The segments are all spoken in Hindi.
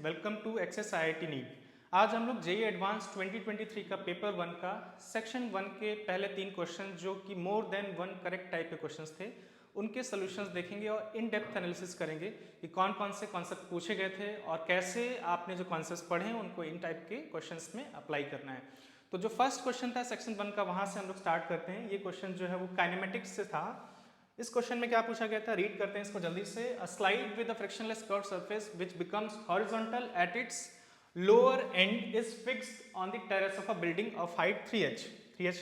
Welcome to Access IIT NEET. आज हम लोग जेईई एडवांस 2023 का पेपर 1 का सेक्शन 1 के पहले 3 क्वेश्चन जो कि मोर देन 1 करेक्ट टाइप के क्वेश्चंस थे उनके सॉल्यूशंस देखेंगे और इन डेप्थ एनालिसिस करेंगे कि कौन कौन से कॉन्सेप्ट पूछे गए थे और कैसे आपने जो कॉन्सेप्ट्स पढ़े हैं उनको इन टाइप के क्वेश्चंस में अप्लाई करना है। तो जो फर्स्ट क्वेश्चन था सेक्शन 1 का, वहां से हम लोग स्टार्ट करते हैं। ये क्वेश्चन जो है वो काइनेमेटिक्स से था। इस क्वेश्चन में क्या पूछा गया था, रीड करते हैं इसको जल्दी से। अ slide with a frictionless curve surface which becomes horizontal at its lower and is fixed on the terrace of a building of height 3h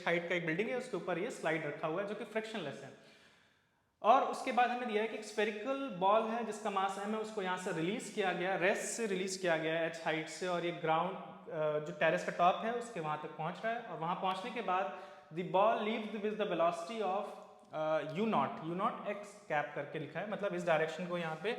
height का एक बिल्डिंग है, उसके ऊपर ये स्लाइड रखा हुआ है जो कि फ्रिक्शनलेस है। और उसके बाद हमें दिया है कि एक स्फेरिकल बॉल है जिसका मास m है, उसको यहाँ से रिलीज किया गया, रेस्ट से रिलीज किया गया है h हाइट से, और ये ग्राउंड जो टेरेस का टॉप है उसके वहां तक पहुंच रहा है। और वहां पहुंचने के बाद the ball leaves with the velocity of you not x cap करके लिखा है, मतलब इस डायरेक्शन को यहाँ पे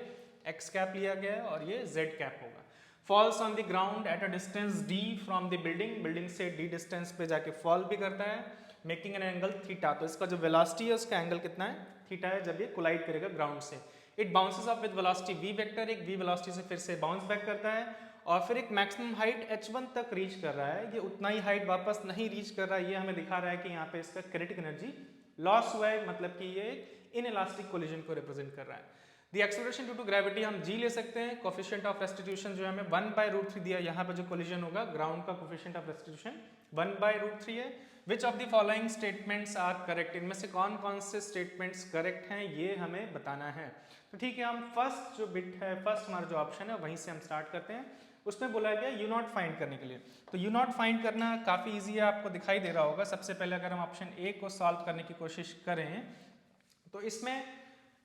एक्स कैप लिया गया है और ये जेड कैप होगा। Falls on the ground at a distance d from the building से d डिस्टेंस पे जाके फॉल भी करता है, मेकिंग एन एंगल थीटा। तो इसका जो वेलोसिटी है उसका एंगल कितना है, थीटा है, जब ये कोलाइड करेगा ग्राउंड से। It bounces up with velocity v vector, एक v वेलोसिटी से फिर से बाउंस बैक करता है और फिर एक मैक्सिमम हाइट h1 तक रीच कर रहा है। ये उतना ही हाइट वापस नहीं रीच कर रहा है, ये हमें दिखा रहा है कि यहाँ पे इसका किनेटिक एनर्जी लॉस हुआ है, मतलब कि ये इनइलास्टिक कोलिजन को रिप्रेजेंट कर रहा है। The acceleration due to gravity हम g ले सकते हैं। कोफिशिएंट ऑफ रेस्टिट्यूशन जो है हमें 1/√3 दिया, यहाँ पे जो कोलिजन होगा ग्राउंड का कोफिशिएंट ऑफ रेस्टिट्यूशन 1/√3 है। Which of the following statements are correct, इनमें से कौन कौन से स्टेटमेंट्स करेक्ट हैं ये हमें बताना है। तो ठीक है, हम फर्स्ट जो बिट है, फर्स्ट हमारा जो ऑप्शन है वहीं से हम स्टार्ट करते हैं। उसमें बोला गया यू नॉट फाइंड करने के लिए। तो यू नॉट फाइंड करना काफ़ी ईजी है, आपको दिखाई दे रहा होगा। सबसे पहले अगर हम ऑप्शन ए को सॉल्व करने की कोशिश करें तो इसमें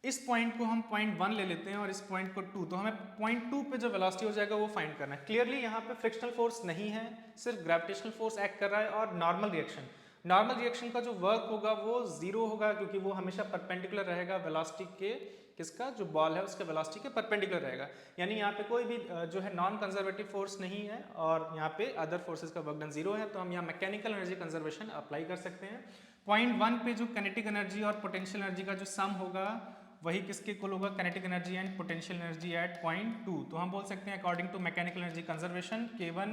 इस पॉइंट को हम पॉइंट 1 ले लेते हैं और इस पॉइंट को 2, तो हमें पॉइंट 2 पे जो वेलोसिटी हो जाएगा वो फाइंड करना है। क्लियरली यहाँ पे फ्रिक्शनल फोर्स नहीं है, सिर्फ ग्रेविटेशनल फोर्स एक्ट कर रहा है और नॉर्मल रिएक्शन का जो वर्क होगा वो जीरो होगा, क्योंकि वो हमेशा परपेंडिकुलर रहेगा वेलोसिटी के, किसका, जो बॉल है उसके वेलोसिटी के परपेंडिकुलर रहेगा। यानी यहाँ पे कोई भी जो है नॉन कंजर्वेटिव फोर्स नहीं है और यहाँ पे अदर फोर्सेस का वर्क डन जीरो है, तो हम यहाँ मैकेनिकल एनर्जी कंजर्वेशन अप्लाई कर सकते हैं। पॉइंट 1 पे जो काइनेटिक एनर्जी और पोटेंशियल एनर्जी का जो सम होगा वही किसके इक्वल होगा, kinetic energy and potential energy at point 2। तो हम बोल सकते हैं according to mechanical energy conservation K1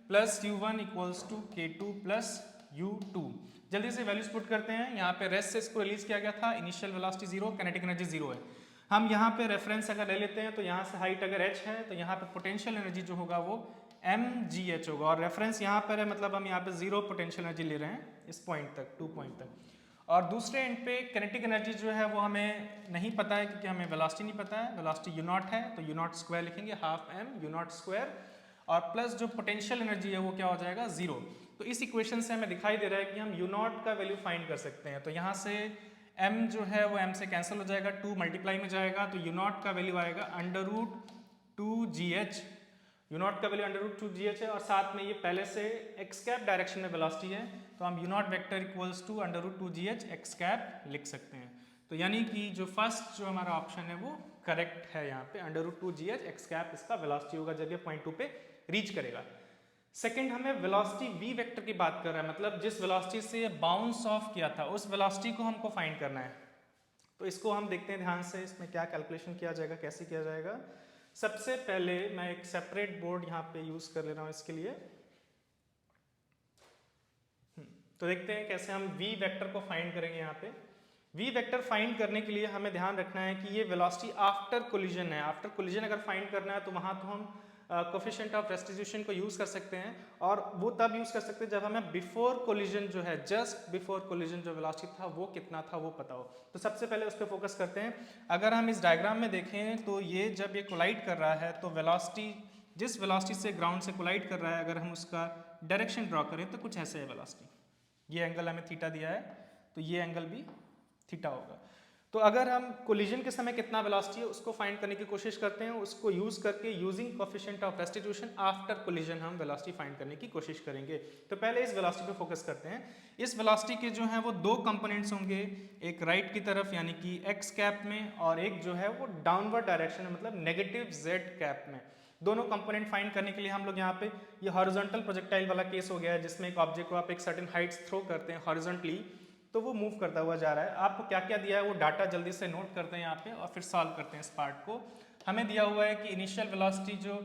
plus U1 equals to K2 plus U2। जल्दी से वैल्यूज पुट करते हैं। यहाँ पे रेस्ट से इसको रिलीज किया गया था, इनिशियल वेलोसिटी 0, काइनेटिक एनर्जी 0 है। हम यहाँ पे रेफरेंस अगर ले लेते हैं तो यहाँ से हाइट अगर h है तो यहाँ पे पोटेंशियल एनर्जी जो होगा वो mgh होगा, और रेफरेंस यहाँ पर है, मतलब हम यहाँ पे 0 पोटेंशियल एनर्जी ले रहे हैं इस पॉइंट तक, 2 पॉइंट तक। और दूसरे एंड पे किनेटिक एनर्जी जो है वो हमें नहीं पता है, क्योंकि हमें वेलोसिटी नहीं पता है। वेलोसिटी यू नॉट है तो यू नॉट स्क्वायर लिखेंगे, half m you not square, और प्लस जो पोटेंशियल एनर्जी है वो क्या हो जाएगा, 0। तो इस इक्वेशन से हमें दिखाई दे रहा है कि हम यू नॉट का वैल्यू फाइंड कर सकते हैं। तो यहाँ से m जो है वो m से कैंसिल हो जाएगा, 2 मल्टीप्लाई में जाएगा, तो यू नॉट का वैल्यू आएगा √2gh। यू नॉट का वैल्यू √2gh है और साथ में ये पहले से x कैप डायरेक्शन में वेलोसिटी है, तो हम u naught vector equals to √2gh x cap लिख सकते हैं। तो यानी कि जो फर्स्ट जो हमारा ऑप्शन है वो करेक्ट है। यहाँ पे √2gh x कैप इसका वेलोसिटी होगा जब ये पॉइंट 2 पे रीच करेगा। सेकंड, हमें वेलोसिटी v वेक्टर की बात कर रहा है, मतलब जिस वेलोसिटी से ये बाउंस ऑफ किया था उस वेलोसिटी को हमको फाइंड करना है। तो इसको हम देखते हैं ध्यान से, इसमें क्या कैलकुलेशन किया जाएगा, कैसे किया जाएगा। सबसे पहले मैं एक सेपरेट बोर्ड यहाँ पे यूज कर ले रहा हूँ इसके लिए। तो देखते हैं कैसे हम v वेक्टर को फाइंड करेंगे। यहाँ पे v वेक्टर फाइंड करने के लिए हमें ध्यान रखना है कि ये वेलोसिटी आफ्टर कोलिजन है। आफ्टर कोलिजन अगर फाइंड करना है तो वहां तो हम कोफिशिएंट ऑफ रेस्टिट्यूशन को यूज कर सकते हैं, और वो तब यूज कर सकते हैं जब हमें बिफोर कोलिजन जो है, जस्ट बिफोर कोलिजन जो वेलोसिटी था वो कितना था वो पता हो। तो सबसे पहले उस पर फोकस करते हैं। अगर हम इस डायग्राम में देखें तो ये जब ये कोलाइड कर रहा है तो वेलोसिटी, जिस वेलोसिटी से ग्राउंड से कोलाइड कर रहा है, अगर हम उसका डायरेक्शन ड्रॉ करें तो कुछ ऐसे है वेलोसिटी। ये एंगल हमें थीटा दिया है तो ये एंगल भी थीटा होगा। तो अगर हम कोलिजन के समय कितना वेलोसिटी है उसको फाइंड करने की कोशिश करते हैं, उसको यूज करके using coefficient of restitution after collision हम वेलोसिटी फाइंड करने की कोशिश करेंगे। तो पहले इस वेलोसिटी पे फोकस करते हैं। इस वेलोसिटी के जो है वो 2 कंपोनेंट्स होंगे, एक राइट की तरफ यानी कि एक्स कैप में, और एक जो है वो डाउनवर्ड डायरेक्शन में, मतलब नेगेटिव जेड कैप में। दोनों कंपोनेंट फाइंड करने के लिए हम लोग यहाँ पे ये हॉरिजॉन्टल प्रोजेक्टाइल वाला केस हो गया है, जिसमें एक ऑब्जेक्ट को आप एक सर्टेन हाइट्स थ्रो करते हैं हॉरिजॉन्टली, तो वो मूव करता हुआ जा रहा है। आपको क्या क्या दिया है वो डाटा जल्दी से नोट करते हैं यहाँ पे और फिर सॉल्व करते हैं इस पार्ट को। हमें दिया हुआ है कि इनिशियल वेलोसिटी जो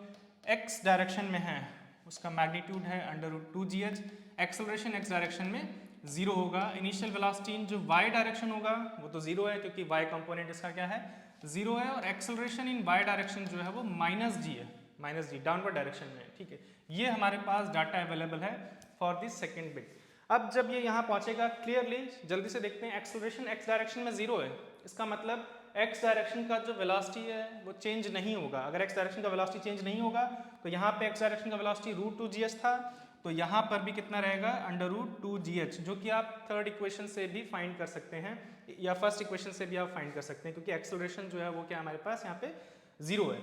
x डायरेक्शन में है उसका मैग्नीट्यूड है √2gh, एक्सेलरेशन x डायरेक्शन में 0 होगा। इनिशियल वेलोसिटी इन जो y डायरेक्शन होगा वो तो 0 है क्योंकि y कंपोनेंट इसका क्या है 0 है, और एक्सेलरेशन इन y डायरेक्शन जो है वो -g है, -g डाउनवर्ड डायरेक्शन में, ठीक है। ये हमारे पास डाटा अवेलेबल है फॉर दिस सेकेंड बिट। अब जब ये यहाँ पहुँचेगा क्लियरली जल्दी से देखते हैं, एक्सेलरेशन x डायरेक्शन में 0 है, इसका मतलब x डायरेक्शन का जो वेलोसिटी है वो चेंज नहीं होगा। अगर x डायरेक्शन का वेलोसिटी चेंज नहीं होगा तो यहाँ पे x डायरेक्शन का वेलोसिटी √2gh था, तो यहाँ पर भी कितना रहेगा √2gh, जो कि आप थर्ड इक्वेशन से भी फाइंड कर सकते हैं या फर्स्ट इक्वेशन से भी आप फाइंड कर सकते हैं, क्योंकि एक्सेलरेशन जो है वो क्या हमारे पास यहाँ पे 0 है।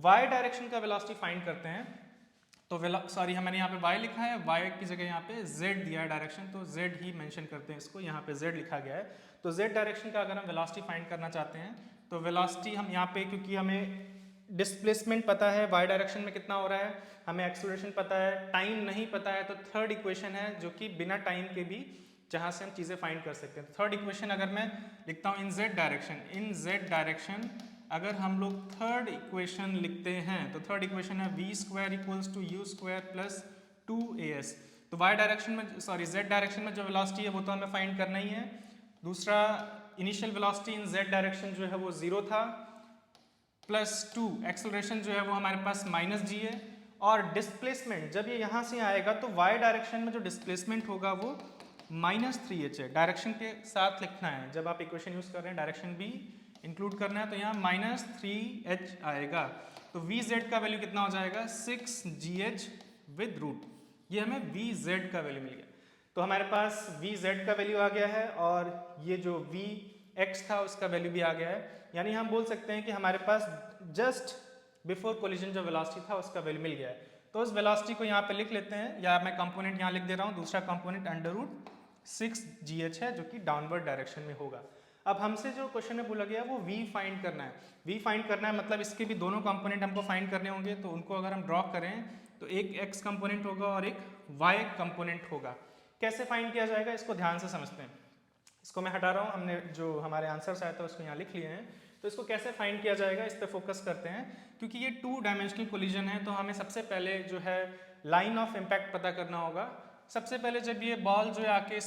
y डायरेक्शन का वेलोसिटी फाइंड करते हैं, तो मैंने यहाँ पे y लिखा है, y की जगह यहाँ पे z दिया है डायरेक्शन, तो z ही मेंशन करते हैं इसको, यहाँ पे z लिखा गया है। तो z डायरेक्शन का अगर हम वेलोसिटी फाइंड करना चाहते हैं तो वेलोसिटी हम यहाँ पे, क्योंकि हमें डिस्प्लेसमेंट पता है y डायरेक्शन में कितना हो रहा है, हमें एक्सेलरेशन पता है, टाइम नहीं पता है, तो थर्ड इक्वेशन है जो कि बिना टाइम के भी जहाँ से हम चीज़ें फाइंड कर सकते हैं। थर्ड इक्वेशन अगर मैं लिखता हूँ इन z डायरेक्शन, अगर हम लोग थर्ड इक्वेशन लिखते हैं तो थर्ड इक्वेशन है v² = u² + 2as। तो y डायरेक्शन में z डायरेक्शन में जो वेलोसिटी है वो तो हमें फाइंड करना ही है। दूसरा इनिशियल वेलोसिटी इन z डायरेक्शन जो है वो 0 था, +2 एक्सेलरेशन जो है वो हमारे पास -g है, और डिस्प्लेसमेंट जब ये यहाँ से आएगा तो y डायरेक्शन में जो डिस्प्लेसमेंट होगा वो -3h है। डायरेक्शन के साथ लिखना है, जब आप इक्वेशन यूज कर रहे हैं डायरेक्शन भी इंक्लूड करना है, तो यहाँ -3h आएगा। तो vz का वैल्यू कितना हो जाएगा 6gh विद रूट, ये हमें vz का वैल्यू मिल गया। तो हमारे पास vz का वैल्यू आ गया है और ये जो vx था उसका वैल्यू भी आ गया है, यानी हम बोल सकते हैं कि हमारे पास जस्ट बिफोर कोलिजन जो वेलोसिटी था उसका वैल्यू मिल गया है। तो उस वेलोसिटी को यहाँ पे लिख लेते हैं, या मैं कंपोनेंट यहाँ लिख दे रहा हूँ, दूसरा कंपोनेंट √6gh है जो कि डाउनवर्ड डायरेक्शन में होगा। अब हमसे जो क्वेश्चन में बोला गया वो v फाइंड करना है, v फाइंड करना है मतलब इसके भी दोनों कंपोनेंट हमको फाइंड करने होंगे। तो उनको अगर हम ड्रॉ करें तो एक x कंपोनेंट होगा और एक y कंपोनेंट होगा। कैसे फाइंड किया जाएगा इसको ध्यान से समझते हैं। इसको मैं हटा रहा हूँ, हमने जो हमारे आंसर्स आए थे उसको यहाँ लिख लिए हैं, तो इसको कैसे फाइंड किया जाएगा इस पर फोकस करते हैं। क्योंकि ये 2 डायमेंशनल कोलिजन है तो हमें सबसे पहले जो है लाइन ऑफ इम्पैक्ट पता करना होगा। सबसे पहले जब ये बॉल जो है आके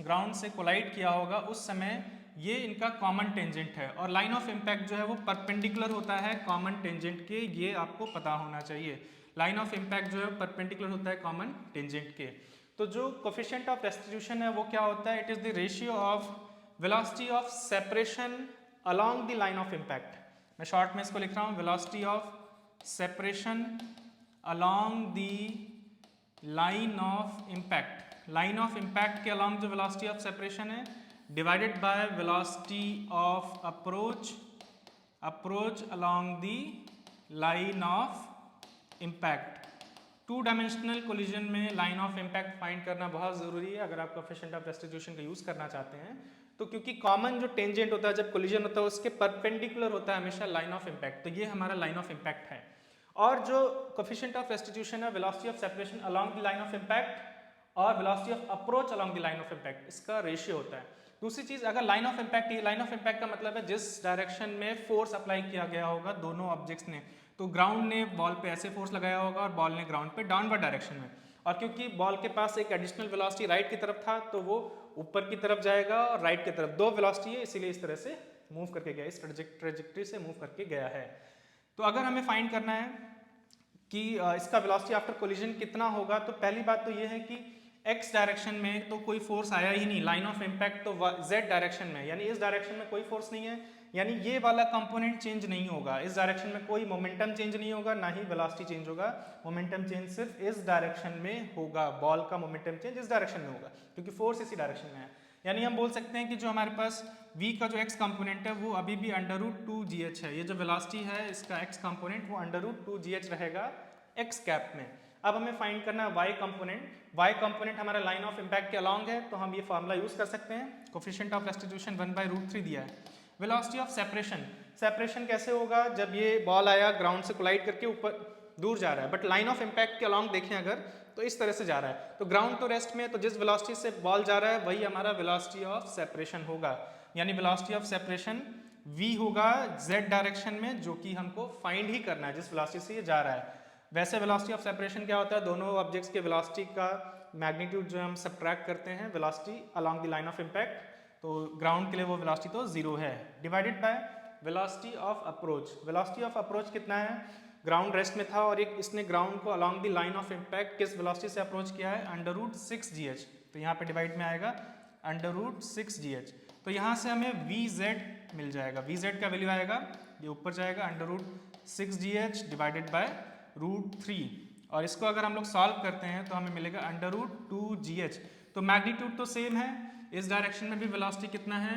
ग्राउंड से कोलाइड किया होगा उस समय ये इनका कॉमन टेंजेंट है, और लाइन ऑफ इम्पैक्ट जो है वो परपेंडिकुलर होता है कॉमन टेंजेंट के, ये आपको पता होना चाहिए। लाइन ऑफ इम्पैक्ट जो है परपेंडिकुलर होता है कॉमन टेंजेंट के। तो जो कोफिशिएंट ऑफ रेस्टिट्यूशन है वो क्या होता है, it is the ratio of velocity of separation along the line of impact. मैं शॉर्ट में इसको लिख रहा हूँ, velocity of separation along the line of impact. Line of impact के अलोंग जो वेलोसिटी ऑफ सेपरेशन है divided by velocity of approach along the line of impact. 2 dimensional collision में लाइन ऑफ इम्पैक्ट फाइंड करना बहुत ज़रूरी है अगर आप कोफिशिएंट ऑफ रेस्टिट्यूशन का यूज़ करना चाहते हैं। तो क्योंकि कॉमन जो टेंजेंट होता है जब कोलिजन होता है उसके परपेंडिकुलर होता है हमेशा लाइन ऑफ इम्पैक्ट, तो ये हमारा लाइन ऑफ इम्पैक्ट है। और जो कोफिशिएंट ऑफ रेस्टिट्यूशन है velocity of separation along the line of impact और velocity of approach along the line of impact, इसका रेशियो होता है। दूसरी चीज़, अगर line of impact, line of impact का मतलब है जिस डायरेक्शन में फोर्स अप्लाई किया गया होगा दोनों ऑब्जेक्ट्स ने, तो ग्राउंड ने बॉल पे ऐसे फोर्स लगाया होगा और बॉल ने ग्राउंड पे डाउनवर्ड डायरेक्शन में, और क्योंकि बॉल के पास एक एडिशनल वेलोसिटी राइट की तरफ था तो वो ऊपर की तरफ जाएगा और राइट की तरफ, 2 वेलोसिटी है इसीलिए इस तरह से मूव करके गया, इस ट्रेजेक्टरी से मूव करके गया है। तो अगर हमें फाइंड करना है कि इसका वेलोसिटी आफ्टर कोलिजन कितना होगा, तो पहली बात तो ये है कि x डायरेक्शन में तो कोई फोर्स आया ही नहीं, लाइन ऑफ इम्पैक्ट तो z डायरेक्शन में, यानी इस डायरेक्शन में कोई फोर्स नहीं है, यानी ये वाला कंपोनेंट चेंज नहीं होगा। इस डायरेक्शन में कोई मोमेंटम चेंज नहीं होगा, ना ही वेलोसिटी चेंज होगा, मोमेंटम चेंज सिर्फ इस डायरेक्शन में होगा, बॉल का मोमेंटम चेंज इस डायरेक्शन में होगा क्योंकि फोर्स इसी डायरेक्शन में है। यानी हम बोल सकते हैं कि जो हमारे पास v का जो x कंपोनेंट है वो अभी भी √2gh है, ये जो वेलोसिटी है इसका x कंपोनेंट वो √2gh रहेगा x कैप में। अब हमें फाइंड करना है y कंपोनेंट हमारा लाइन ऑफ इम्पैक्ट के अलोंग है, तो हम ये फार्मूला यूज कर सकते हैं, कोफिशिएंट ऑफ रेस्टिट्यूशन 1/√3 दिया है। वेलोसिटी ऑफ सेपरेशन कैसे होगा, जब ये बॉल आया ग्राउंड से कोलाइड करके ऊपर दूर जा रहा है, बट लाइन ऑफ इम्पैक्ट के अलोंग देखें अगर तो इस तरह से जा रहा है, तो ग्राउंड टू रेस्ट में तो जिस वेलोसिटी से बॉल जा रहा है वही हमारा वेलोसिटी ऑफ सेपरेशन होगा, यानी वेलोसिटी ऑफ सेपरेशन v होगा z डायरेक्शन में, जो कि हमको फाइंड ही करना है जिस वेलोसिटी से ये जा रहा है। वैसे वेलोसिटी ऑफ सेपरेशन क्या होता है, दोनों ऑब्जेक्ट्स के वेलोसिटी का मैग्नीट्यूड जो हम सब्ट्रैक्ट करते हैं velocity along the line of impact, तो ग्राउंड के लिए वो वेलोसिटी तो जीरो है, divided by velocity of approach. Velocity of approach कितना है, ग्राउंड रेस्ट में था और एक इसने ग्राउंड को along the line of impact किस वेलोसिटी से अप्रोच किया है, √6 g, तो यहाँ पे डिवाइड में आएगा √6 g। तो यहाँ से हमें Vz मिल जाएगा, Vz का वैल्यू आएगा, ये ऊपर जाएगा √6 g डिवाइडेड बाय √3, और इसको अगर हम लोग सॉल्व करते हैं तो हमें मिलेगा √2 g। तो मैग्नीट्यूड तो सेम है, इस डायरेक्शन में भी वेलोसिटी कितना है,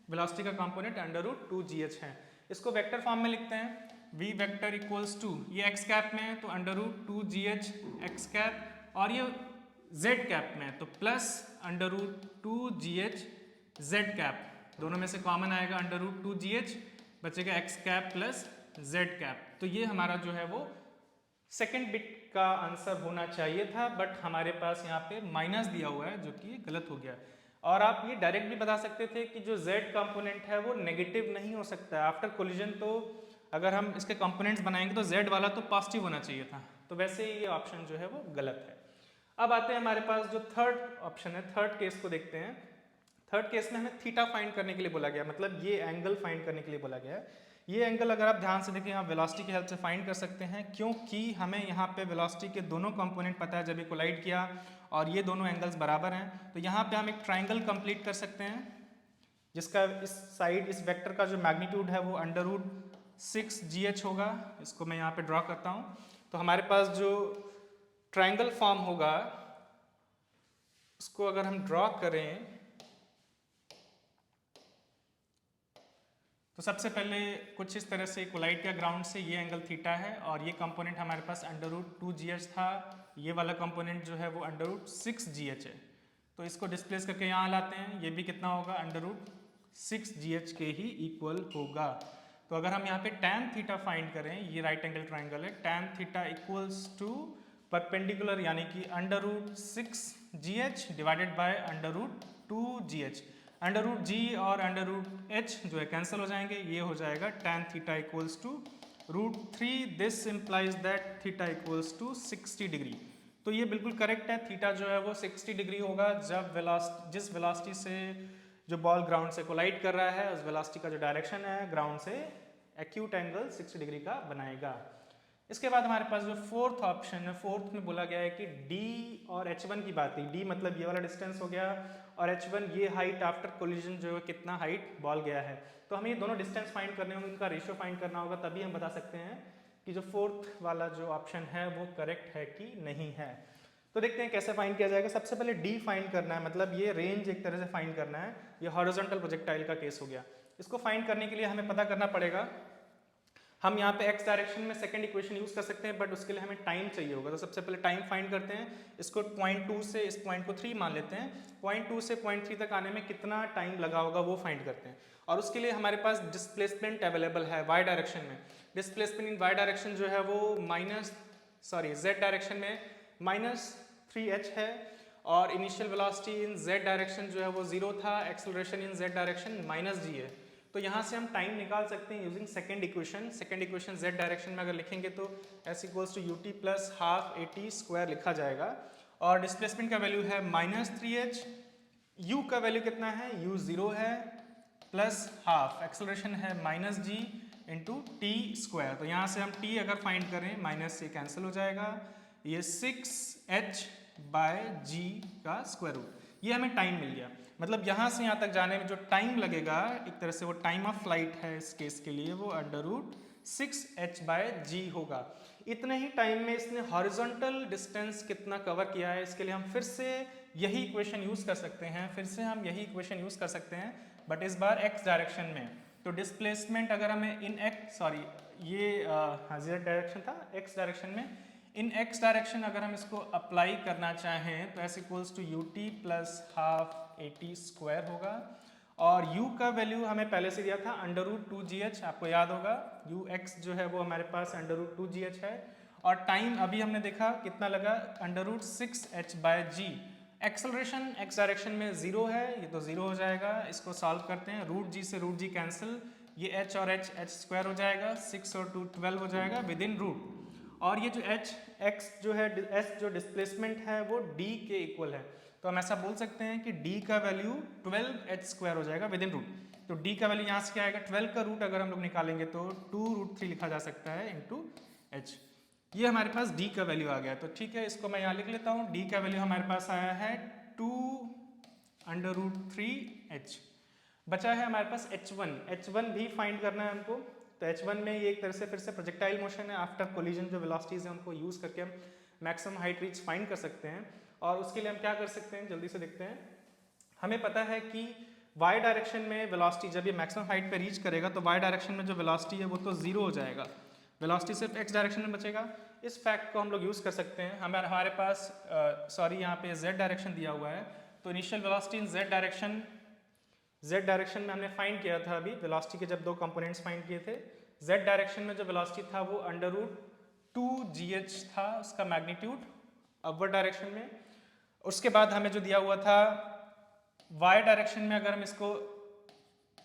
वेलोसिटी का कंपोनेंट √2 g है। इसको वेक्टर फॉर्म में लिखते हैं, v वेक्टर इक्वल्स टू, ये x कैप में है तो √2 g x कैप, और ये z कैप में है तो प्लस √2 g z कैप, दोनों में से कॉमन आएगा √2 g, बचेगा x cap plus z cap. तो ये हमारा जो है वो सेकेंड बिट का आंसर होना चाहिए था, बट हमारे पास यहाँ पे माइनस दिया हुआ है जो कि गलत हो गया। और आप ये डायरेक्ट भी बता सकते थे कि जो z कंपोनेंट है वो नेगेटिव नहीं हो सकता आफ्टर कोलिजन, तो अगर हम इसके कंपोनेंट्स बनाएंगे तो z वाला तो पॉजिटिव होना चाहिए था, तो वैसे ही ये ऑप्शन जो है वो गलत है। अब आते हैं हमारे पास जो थर्ड ऑप्शन है, थर्ड केस को देखते हैं। थर्ड केस में हमें थीटा फाइंड करने के लिए बोला गया, मतलब ये एंगल फाइंड करने के लिए बोला गया है। ये एंगल अगर आप ध्यान से देखें, आप वेलोसिटी की हेल्प से फाइंड कर सकते हैं, क्योंकि हमें यहाँ पे वेलोसिटी के दोनों कंपोनेंट पता है जब ये कोलाइड किया, और ये दोनों एंगल्स बराबर हैं, तो यहाँ पे हम एक ट्राइंगल कंप्लीट कर सकते हैं जिसका इस साइड, इस वेक्टर का जो मैग्नीट्यूड है वो √6 g होगा। इसको मैं यहाँ पे ड्रॉ करता हूँ, तो हमारे पास जो ट्राइंगल फॉर्म होगा उसको अगर हम ड्रॉ करें तो सबसे पहले कुछ इस तरह से कोलाइड का ग्राउंड से, ये एंगल थीटा है, और ये कंपोनेंट हमारे पास √2 g था, ये वाला कंपोनेंट जो है वो √6 g है। तो इसको डिस्प्लेस करके यहाँ लाते हैं, ये भी कितना होगा, √6 g के ही इक्वल होगा। तो अगर हम यहाँ पे tan थीटा फाइंड करें, ये राइट एंगल ट्राइंगल है, tan theta equals to perpendicular यानी कि √6 g divided by √2 g। √g और √h जो है कैंसिल हो जाएंगे, ये हो जाएगा tan theta equals to √3, this implies that theta equals to 60 degree. तो ये बिल्कुल करेक्ट है, थीटा जो है वो 60 डिग्री होगा जब जिस वेलोसिटी से जो बॉल ग्राउंड से कोलाइड कर रहा है उस वेलोसिटी का जो डायरेक्शन है ग्राउंड से एक्यूट एंगल 60 डिग्री का बनाएगा। इसके बाद हमारे पास जो फोर्थ ऑप्शन है, फोर्थ में बोला गया है कि D और H1 की बात है, D मतलब ये वाला डिस्टेंस हो गया, और H1 ये हाइट आफ्टर कोलिजन जो है कितना हाइट बॉल गया है। तो हमें ये दोनों डिस्टेंस फाइंड करने होंगे, इनका रेशियो फाइंड करना होगा, तभी हम बता सकते हैं कि जो फोर्थ वाला जो ऑप्शन है वो करेक्ट है कि नहीं है। तो देखते हैं कैसे फाइंड किया जाएगा। सबसे पहले D फाइंड करना है, मतलब ये रेंज एक तरह से फाइंड करना है, ये हॉरिजॉन्टल प्रोजेक्टाइल का केस हो गया। इसको फाइंड करने के लिए हमें पता करना पड़ेगा, हम यहाँ पे x डायरेक्शन में सेकंड इक्वेशन यूज कर सकते हैं, बट उसके लिए हमें टाइम चाहिए होगा। तो सबसे पहले टाइम फाइंड करते हैं, इसको पॉइंट 2 से इस पॉइंट को 3 मान लेते हैं, पॉइंट 2 से पॉइंट 3 तक आने में कितना टाइम लगा होगा वो फाइंड करते हैं। और उसके लिए हमारे पास डिस्प्लेसमेंट अवेलेबल है y डायरेक्शन में। डिस्प्लेसमेंट इन y डायरेक्शन जो है वो z डायरेक्शन में -3h है, और इनिशियल वेलोसिटी इन z डायरेक्शन जो है वो 0 था, acceleration in z direction -g है। तो यहाँ से हम टाइम निकाल सकते हैं using second equation. Second equation z direction में अगर लिखेंगे तो s equals to ut plus half at square लिखा जाएगा, और डिस्प्लेसमेंट का वैल्यू है -3h, u का वैल्यू कितना है, u 0 है, प्लस हाफ, एक्सेलरेशन है -g इंटू टी स्क्वायर। तो यहाँ से हम t अगर फाइंड करें, माइनस से कैंसिल हो जाएगा, ये 6h बाय g का स्क्वायर रूट, ये हमें टाइम मिल गया। मतलब यहाँ से यहाँ तक जाने में जो टाइम लगेगा, एक तरह से वो टाइम ऑफ फ्लाइट है इस केस के लिए, वो √6h बाय g होगा। इतने ही टाइम में इसने हॉरिजॉन्टल डिस्टेंस कितना कवर किया है, इसके लिए हम फिर से यही इक्वेशन यूज कर सकते हैं, बट इस बार x डायरेक्शन में। तो डिस्प्लेसमेंट अगर हमें इन z डायरेक्शन था, x डायरेक्शन में, इन x डायरेक्शन अगर हम इसको अप्लाई करना चाहें तो s equals to ut plus half at square होगा, और u का वैल्यू हमें पहले से दिया था √2 gh, आपको याद होगा ux जो है वो हमारे पास √2 gh है, और टाइम अभी हमने देखा कितना लगा, √6h by g। Acceleration x direction में 0 है, ये तो 0 हो जाएगा, इसको सॉल्व करते हैं, √g से √g कैंसिल, ये h और h स्क्वायर हो जाएगा, 6 और 2 12 हो जाएगा विद इन रूट, और ये जो एच एक्स जो है एस जो डिस्प्लेसमेंट है वो डी के इक्वल है। तो हम ऐसा बोल सकते हैं कि डी का वैल्यू 12h² हो जाएगा विद इन रूट। तो डी का वैल्यू यहाँ से क्या आएगा, 12 का रूट अगर हम लोग निकालेंगे तो 2√3 लिखा जा सकता है इंटू एच। ये हमारे पास डी का वैल्यू आ गया। तो ठीक है, इसको मैं यहाँ लिख लेता हूँ। डी का वैल्यू हमारे पास आया है 2√3h। बचा है हमारे पास h1। h1 भी फाइंड करना है हमको। तो h1 में ये एक तरह से फिर से प्रोजेक्टाइल मोशन है आफ्टर कोलिजन। जो वेलोसिटीज हैं उनको यूज करके हम मैक्सिमम हाइट रीच फाइंड कर सकते हैं। और उसके लिए हम क्या कर सकते हैं, जल्दी से देखते हैं। हमें पता है कि y डायरेक्शन में वेलोसिटी जब ये मैक्सिमम हाइट पे रीच करेगा तो y डायरेक्शन में जो वेलोसिटी है वो तो जीरो हो जाएगा, वेलोसिटी सिर्फ x डायरेक्शन में बचेगा। इस फैक्ट को हम लोग यूज़ कर सकते हैं। हमारे पास यहाँ पे z डायरेक्शन दिया हुआ है। तो इनिशियल वेलोसिटी इन z डायरेक्शन में हमने फाइंड किया था अभी वेलोसिटी के जब दो कंपोनेंट्स फाइंड किए थे। z डायरेक्शन में जो वेलोसिटी था वो √2gh था उसका मैग्नीट्यूड अपवर्ड डायरेक्शन में। उसके बाद हमें जो दिया हुआ था y डायरेक्शन में, अगर हम इसको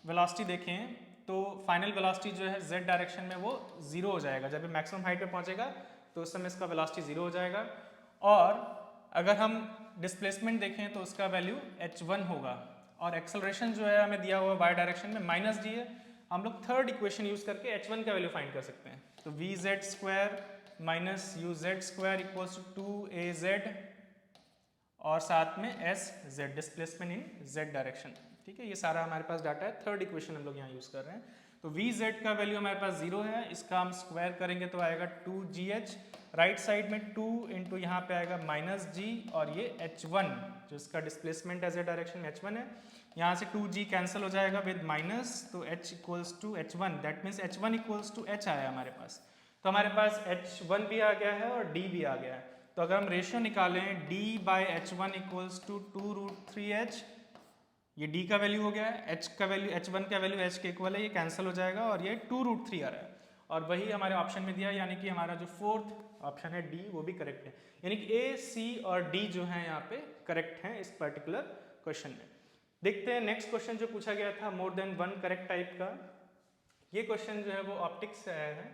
वेलोसिटी देखें तो फाइनल वेलोसिटी जो है z डायरेक्शन में वो जीरो हो जाएगा। जब ये मैक्सिमम हाइट पे पहुंचेगा तो उस समय इसका वेलोसिटी जीरो हो जाएगा। और अगर हम डिस्प्लेसमेंट देखें तो उसका वैल्यू h1 होगा। और एक्सेलरेशन जो है हमें दिया हुआ y डायरेक्शन में -d है। हम लोग थर्ड इक्वेशन यूज करके h1 का वैल्यू फाइंड कर सकते हैं। तो vz² - uz² equals to 2az और साथ में sz displacement in z direction. ठीक है, ये सारा हमारे पास डाटा है। थर्ड इक्वेशन हम लोग यहाँ यूज कर रहे हैं। तो vz का वैल्यू हमारे पास 0 है, इसका हम स्क्वायर करेंगे तो आएगा 2gh। राइट साइड में 2 इंटू यहाँ पे आएगा -g और ये h1 जो इसका डिस्प्लेसमेंट है z डायरेक्शन में h1 है। यहाँ से 2g कैंसिल हो जाएगा विद माइनस, तो h equals to h1, that means h1 equals to h आया हमारे पास। तो हमारे पास h1 भी आ गया है और d भी आ गया है। तो अगर हम रेशियो निकालें d/h1 इक्वल्स टू 2√3h, ये d का वैल्यू हो गया है, h का वैल्यू h1 का वैल्यू h के इक्वल है, ये कैंसिल हो जाएगा और ये 2√3 आ रहा है। और वही हमारे ऑप्शन में दिया, यानी कि हमारा जो फोर्थ ऑप्शन है d वो भी करेक्ट है। यानी कि a, c और d जो है यहाँ पे करेक्ट हैं इस पर्टिकुलर क्वेश्चन में। देखते हैं नेक्स्ट क्वेश्चन जो पूछा गया था more than one correct type का। ये क्वेश्चन जो है वो ऑप्टिक्स से आया है।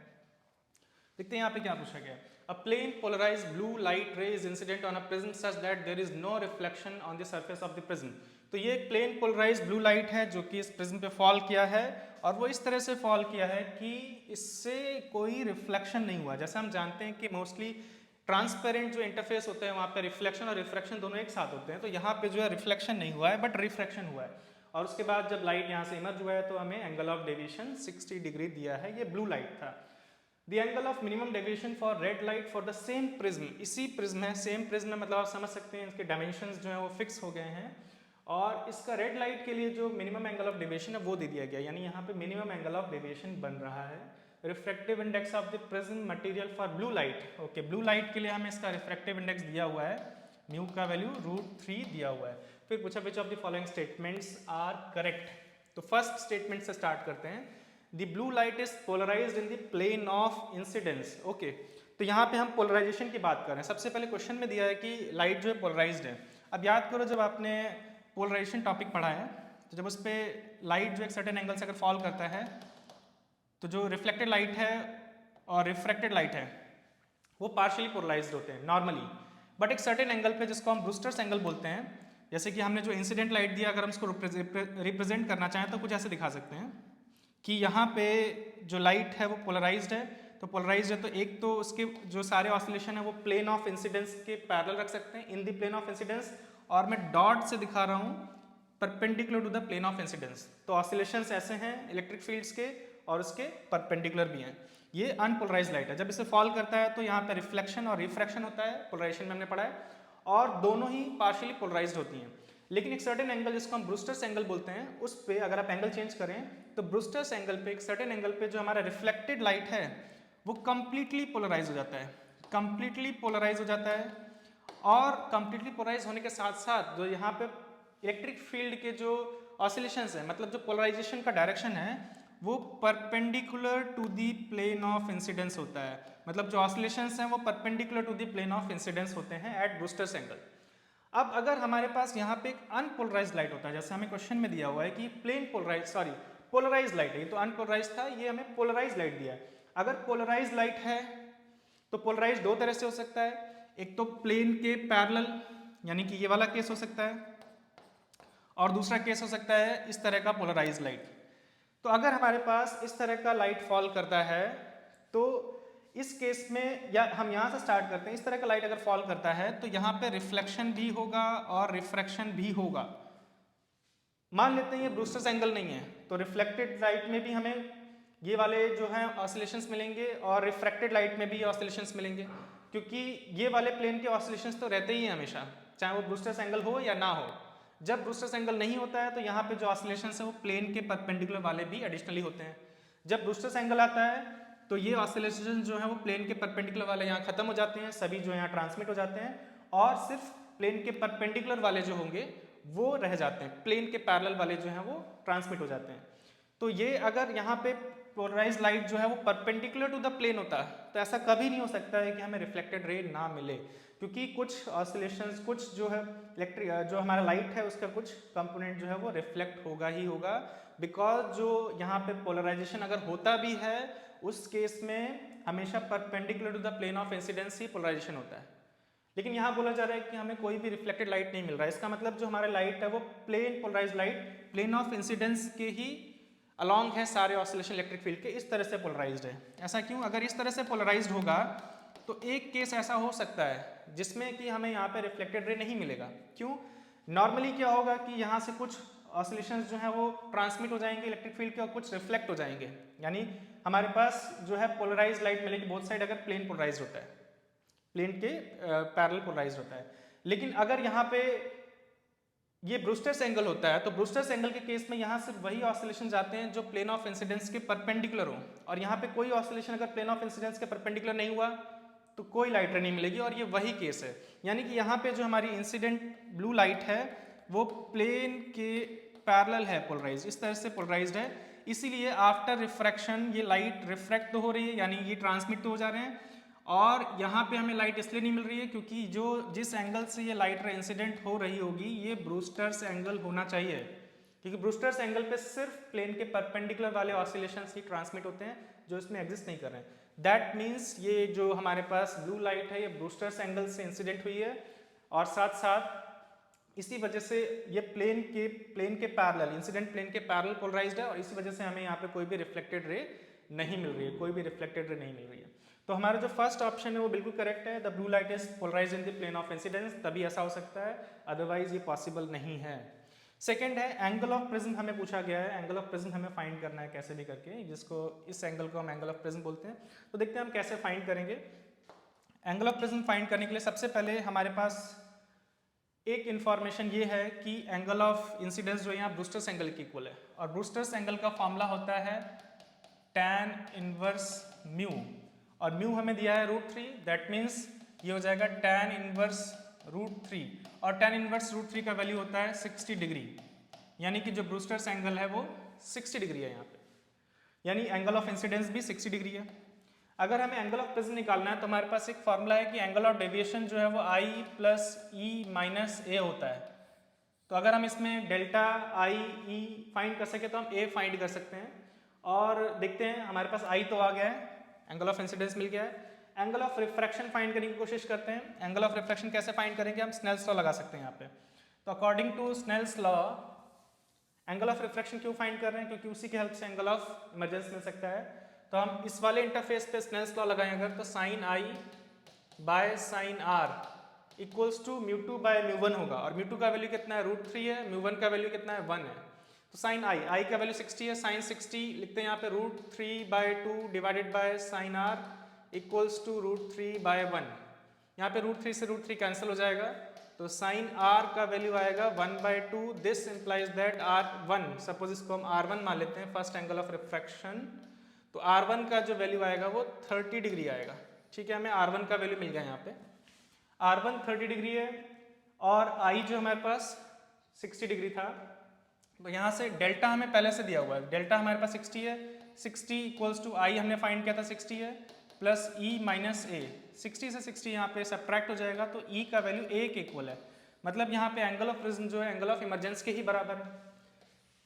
देखते हैं यहाँ पे क्या पूछा गया। A plane polarized blue light ray is incident on a prism such that there is no reflection on the surface of the prism। तो ये एक प्लेन पोलराइज्ड ब्लू लाइट है जो कि इस प्रिज्म पे फॉल किया है और वो इस तरह से फॉल किया है कि इससे कोई रिफ्लेक्शन नहीं हुआ। जैसे हम जानते हैं कि मोस्टली ट्रांसपेरेंट जो इंटरफेस होते हैं वहाँ पे रिफ्लेक्शन और रिफ्रैक्शन दोनों एक साथ होते हैं। तो यहाँ पे जो है रिफ्लेक्शन नहीं हुआ है बट रिफ्रैक्शन हुआ है। और उसके बाद जब लाइट यहाँ से इमर्ज हुआ है तो हमें एंगल ऑफ डेविएशन 60 डिग्री दिया है। ये ब्लू लाइट था। The angle of minimum deviation for red light for the same prism, इसी प्रिज्म है, सेम प्रिज्म मतलब आप समझ सकते हैं इसके डायमेंशंस जो है वो फिक्स हो गए हैं। और इसका रेड लाइट के लिए जो मिनिमम एंगल ऑफ डेविएशन है वो दे दिया गया, यानी यहाँ पे मिनिमम एंगल ऑफ डेविएशन बन रहा है। Refractive index of the prism material for blue light. Okay, blue light के लिए हमें इसका रिफ्रैक्टिव इंडेक्स दिया हुआ है, म्यू का वैल्यू √3 दिया हुआ है। फिर पूछा which of the following statements are correct. तो फर्स्ट स्टेटमेंट से स्टार्ट करते हैं। The blue light is polarized in the plane of incidence। Okay, तो यहाँ पे हम पोलराइजेशन की बात कर रहे हैं। सबसे पहले क्वेश्चन में दिया है कि लाइट जो है पोलराइज्ड है। अब याद करो जब आपने पोलराइजेशन टॉपिक पढ़ा है तो जब उस पर लाइट जो एक सर्टेन एंगल से अगर फॉल करता है तो जो रिफ्लेक्टेड लाइट है और रिफ्रैक्टेड लाइट है वो पार्शियली पोलराइज्ड होते हैं नॉर्मली, बट एक सर्टेन एंगल पे जिसको हम ब्रूस्टर्स एंगल बोलते हैं, जैसे कि हमने जो इंसिडेंट लाइट दिया अगर हम इसको रिप्रेजेंट करना चाहें तो कुछ ऐसे दिखा सकते हैं कि यहाँ पे जो लाइट है वो पोलराइज्ड है। तो पोलराइज्ड है तो एक तो उसके जो सारे ऑसिलेशन है वो प्लेन ऑफ इंसिडेंस के पैरेलल रख सकते हैं, in the plane of incidence, और मैं डॉट से दिखा रहा हूँ perpendicular to the plane of incidence. तो ऑसिलेशंस ऐसे हैं इलेक्ट्रिक फील्ड्स के और उसके परपेंडिकुलर भी हैं। ये अनपोलराइज्ड लाइट है। जब इसे फॉल करता है तो यहाँ पे रिफ्लेक्शन और रिफ्रैक्शन होता है, पोलराइजेशन में हमने पढ़ा है, और दोनों ही पार्शियली पोलराइज्ड होती हैं। लेकिन एक सर्टेन एंगल जिसको हम ब्रूस्टर्स एंगल बोलते हैं उस पे अगर आप एंगल चेंज करें तो ब्रूस्टर्स एंगल पे एक सर्टेन एंगल पे जो हमारा रिफ्लेक्टेड लाइट है वो कंप्लीटली पोलराइज हो जाता है, कंप्लीटली पोलराइज हो जाता है। और कंप्लीटली पोलराइज होने के साथ साथ जो यहाँ पे इलेक्ट्रिक फील्ड के जो ऑसिलेशंस है, मतलब जो पोलराइजेशन का डायरेक्शन है वो perpendicular to the plane of incidence होता है। मतलब जो ऑसिलेशंस हैं वो perpendicular to the plane of incidence होते हैं एट ब्रूस्टर्स एंगल। अब अगर हमारे पास यहाँ पे एक अनपोलराइज्ड लाइट होता है, जैसे हमें क्वेश्चन में दिया हुआ है कि पोलराइज्ड लाइट है, ये तो अनपोलराइज्ड था, ये हमें पोलराइज्ड लाइट दिया है। अगर पोलराइज्ड लाइट है तो पोलराइज दो तरह से हो सकता है, एक तो प्लेन के पैरेलल यानी कि ये वाला केस हो सकता है, और दूसरा केस हो सकता है इस तरह का पोलराइज लाइट। तो अगर हमारे पास इस तरह का लाइट फॉल करता है तो इस केस में, या हम यहाँ से स्टार्ट करते हैं, इस तरह का लाइट अगर फॉल करता है तो यहाँ पे रिफ्लेक्शन भी होगा और रिफ्रैक्शन भी होगा। मान लेते हैं ये ब्रूस्टर्स एंगल नहीं है, तो रिफ्लेक्टेड लाइट में भी हमें ये वाले जो हैं ऑसिलेशंस मिलेंगे और रिफ्रैक्टेड लाइट में भी ऑसिलेशंस मिलेंगे, क्योंकि ये वाले प्लेन के ऑसिलेशंस तो रहते ही हैं हमेशा, चाहे वो ब्रूस्टर्स एंगल हो या ना हो। जब ब्रूस्टर्स एंगल नहीं होता है तो यहाँ पे जो ऑसिलेशंस है वो प्लेन के परपेंडिकुलर वाले भी एडिशनली होते हैं। जब ब्रूस्टर्स एंगल आता है तो ये ऑसिलेशन जो है वो प्लेन के परपेंडिकुलर वाले यहाँ खत्म हो जाते हैं, सभी जो यहाँ ट्रांसमिट हो जाते हैं, और सिर्फ प्लेन के परपेंडिकुलर वाले जो होंगे वो रह जाते हैं, प्लेन के पैरेलल वाले जो हैं वो ट्रांसमिट हो जाते हैं। तो ये अगर यहाँ पे पोलराइज लाइट जो है वो परपेंडिकुलर टू द प्लेन होता है तो ऐसा कभी नहीं हो सकता है कि हमें रिफ्लेक्टेड रे ना मिले, क्योंकि कुछ ऑसिलेशंस, कुछ जो है इलेक्ट्रिक जो हमारा लाइट है उसका कुछ कंपोनेंट जो है वो रिफ्लेक्ट होगा ही होगा, बिकॉज जो यहाँ पे पोलराइजेशन अगर होता भी है उस केस में हमेशा perpendicular to the plane of incidence ही पोलराइजेशन होता है। लेकिन यहाँ बोला जा रहा है कि हमें कोई भी रिफ्लेक्टेड लाइट नहीं मिल रहा है, इसका मतलब जो हमारा लाइट है वो plane polarise light plane of incidence के ही अलॉन्ग है सारे ऑसिलेशन इलेक्ट्रिक फील्ड के, इस तरह से पोलराइज्ड है। ऐसा क्यों? अगर इस तरह से पोलराइज्ड होगा तो एक केस ऐसा हो सकता है जिसमें कि हमें यहाँ पे रिफ्लेक्टेड रे नहीं मिलेगा। क्यों? नॉर्मली क्या होगा कि यहाँ से कुछ ऑसिलेशंस जो है वो ट्रांसमिट हो जाएंगे इलेक्ट्रिक फील्ड के और कुछ रिफ्लेक्ट हो जाएंगे, यानी हमारे पास जो है पोलराइज लाइट मिलेगी बोथ साइड अगर प्लेन पोलराइज होता है, प्लेन के पैरेलल पोलराइज होता है। लेकिन अगर यहाँ पे ये ब्रूस्टर्स एंगल होता है तो ब्रूस्टर्स एंगल के केस में यहाँ सिर्फ वही ऑसिलेशन जाते हैं जो प्लेन ऑफ इंसिडेंस के परपेंडिकुलर हो, और यहाँ पे कोई ऑसिलेशन अगर प्लेन ऑफ इंसिडेंस के परपेंडिकुलर नहीं हुआ तो कोई लाइट रे नहीं मिलेगी, और ये वही केस है। यानी कि यहाँ पे जो हमारी इंसिडेंट ब्लू लाइट है वो प्लेन के पैरेलल है पोलराइज, इस तरह से पोलराइज्ड है, इसीलिए आफ्टर रिफ्रैक्शन ये लाइट रिफ्रैक्ट तो हो रही है, यानी ये ट्रांसमिट तो हो जा रहे हैं, और यहाँ पे हमें लाइट इसलिए नहीं मिल रही है क्योंकि जो जिस एंगल से ये लाइट रे इंसिडेंट हो रही होगी ये ब्रूस्टर्स एंगल होना चाहिए, क्योंकि ब्रूस्टर्स एंगल पे सिर्फ प्लेन के परपेंडिकुलर वाले ऑसिलेशंस ही ट्रांसमिट होते हैं जो इसमें एग्जिस्ट नहीं कर रहे हैं। दैट मीन्स ये जो हमारे पास ब्लू लाइट है ये ब्रूस्टर्स एंगल से इंसिडेंट हुई है, और साथ साथ इसी वजह से ये प्लेन के पैरेलल, इंसिडेंट प्लेन के पैरेलल पोलराइज्ड है, और इसी वजह से हमें यहाँ पे कोई भी रिफ्लेक्टेड रे नहीं मिल रही है, कोई भी रिफ्लेक्टेड रे नहीं मिल रही है। तो हमारा जो फर्स्ट ऑप्शन है वो बिल्कुल करेक्ट है, the blue light is polarised in the plane of incidence, तभी ऐसा हो सकता है, अदरवाइज ये पॉसिबल नहीं है। सेकंड है एंगल ऑफ प्रिज्म, हमें पूछा गया है एंगल ऑफ प्रिज्म हमें फाइंड करना है कैसे भी करके, जिसको इस एंगल को हम एंगल ऑफ प्रिज्म बोलते हैं। तो देखते हैं हम कैसे फाइंड करेंगे। एंगल ऑफ प्रिज्म फाइंड करने के लिए सबसे पहले हमारे पास एक इन्फॉर्मेशन ये है कि एंगल ऑफ इंसिडेंस जो यहाँ ब्रूस्टर्स एंगल के इक्वल है, और ब्रूस्टर्स एंगल का फॉर्मूला होता है tan इनवर्स म्यू, और म्यू हमें दिया है √3, दैट मीन्स ये हो जाएगा tan इनवर्स √3, और tan इनवर्स √3 का वैल्यू होता है 60 डिग्री, यानी कि जो ब्रूस्टर्स एंगल है वो 60 डिग्री है यहाँ पे, यानी एंगल ऑफ इंसिडेंस भी 60 डिग्री है। अगर हमें एंगल ऑफ प्रिज्म निकालना है तो हमारे पास एक फॉर्मूला है कि एंगल ऑफ डेविएशन जो है वो I + E - A होता है। तो अगर हम इसमें डेल्टा I E फाइंड कर सके तो हम A फाइंड कर सकते हैं, और देखते हैं हमारे पास I तो आ गया है, एंगल ऑफ इंसिडेंस मिल गया है। एंगल ऑफ रिफ्रैक्शन फाइंड करने की कोशिश करते हैं। एंगल ऑफ रिफ्रैक्शन कैसे फाइंड करेंगे? हम स्नेल्स लॉ लगा सकते हैं यहाँ पे। तो according to Snell's law angle of refraction क्यों फाइंड कर रहे हैं? क्योंकि उसी की हेल्प से एंगल ऑफ इमर्जेंस मिल सकता है। तो हम इस वाले इंटरफेस पे स्नेल्स लॉ लगाएं अगर, तो sine I by sine R equals to μ2/μ1 होगा, और μ2 का वैल्यू कितना है? √3 है, μ1 का वैल्यू कितना है? 1 है। तो साइन I का वैल्यू 60 है, साइन 60 लिखते हैं यहाँ पे √3/2 divided by sine R equals to √3/1। यहाँ पे √3 से √3 कैंसिल हो जाएगा, तो साइन R का वैल्यू आएगा 1/2। This implies that R1, suppose इसको हम R1 मान लेते हैं, फर्स्ट एंगल ऑफ रिफ्रैक्शन, तो R1 का जो वैल्यू आएगा वो 30 डिग्री आएगा। ठीक है, हमें R1 का वैल्यू मिल गया यहाँ पे, R1 30 डिग्री है, और I जो हमारे पास 60 डिग्री था। तो यहाँ से डेल्टा हमें पहले से दिया हुआ है, डेल्टा हमारे पास 60 है, 60 इक्वल्स टू I हमने फाइंड किया था 60 है, प्लस E माइनस A, 60 से 60 यहाँ पे सब्ट्रैक्ट हो जाएगा, तो E का वैल्यू A के इक्वल है, मतलब यहाँ पे एंगल ऑफ प्रिज्म जो है एंगल ऑफ इमरजेंस के ही बराबर है।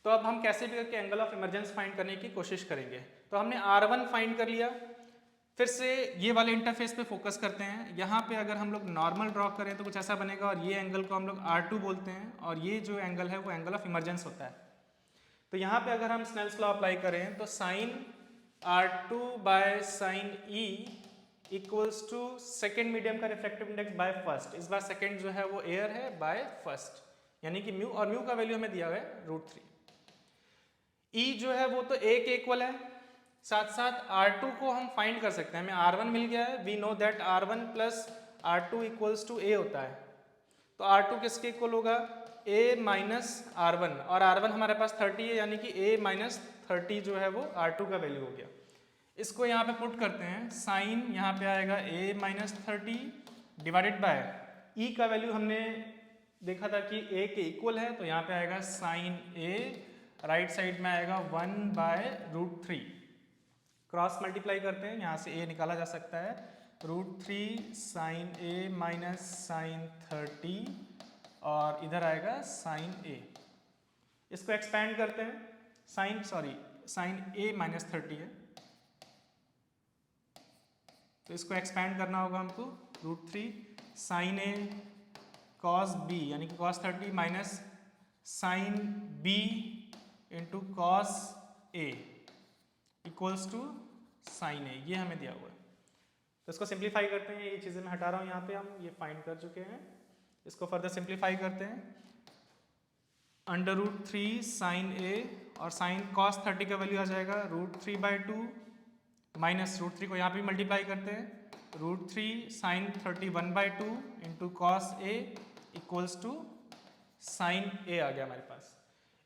तो अब हम कैसे भी करके एंगल ऑफ इमरजेंस फाइंड करने की कोशिश करेंगे। तो हमने R1 फाइंड कर लिया, फिर से ये वाले इंटरफेस पे फोकस करते हैं। यहाँ पे अगर हम लोग नॉर्मल ड्रॉ करें तो कुछ ऐसा बनेगा और ये एंगल को हम लोग R2 बोलते हैं और ये जो एंगल है वो एंगल ऑफ इमर्जेंस होता है। तो यहाँ पे अगर हम स्नेल्स लॉ अप्लाई करें तो sine R2 by sine E equals to second medium का रिफ्रैक्टिव इंडेक्स बाय फर्स्ट। इस बार सेकेंड जो है वो एयर है बाय फर्स्ट, यानी कि म्यू, और म्यू का वैल्यू हमें दिया हुआ है √3। E जो है वो तो A के इक्वल है, साथ साथ R2 को हम फाइंड कर सकते हैं, हमें R1 मिल गया है। We know that R1 plus R2 equals to A होता है। तो R2 किसके इक्वल होगा? A माइनस R1, और R1 हमारे पास 30 है, यानी कि A माइनस 30 जो है वो R2 का वैल्यू हो गया। इसको यहाँ पे पुट करते हैं, साइन यहाँ पे आएगा A minus 30 divided by E का वैल्यू हमने देखा था कि A के इक्वल है, तो यहाँ पे आएगा साइन A, राइट साइड में आएगा 1 बाय √3। क्रॉस मल्टीप्लाई करते हैं, यहाँ से A निकाला जा सकता है, √3 साइन A माइनस साइन 30 और इधर आएगा साइन A। इसको एक्सपैंड करते हैं, साइन A माइनस 30 है, तो इसको एक्सपैंड करना होगा हमको, √3 साइन A कॉस B यानी कि cos 30 minus sine B into cos A equals to sine A, ये हमें दिया हुआ है। तो इसको सिंप्लीफाई करते हैं, ये चीज़ें मैं हटा रहा हूँ, यहाँ पे हम ये फाइंड कर चुके हैं। इसको फर्दर सिंप्लीफाई करते हैं, √3 साइन A और साइन कॉस 30 का वैल्यू आ जाएगा √3/2 माइनस √3 को यहाँ पे मल्टीप्लाई करते हैं, √3 sine 31/2 into cos A equals to sine A आ गया हमारे पास।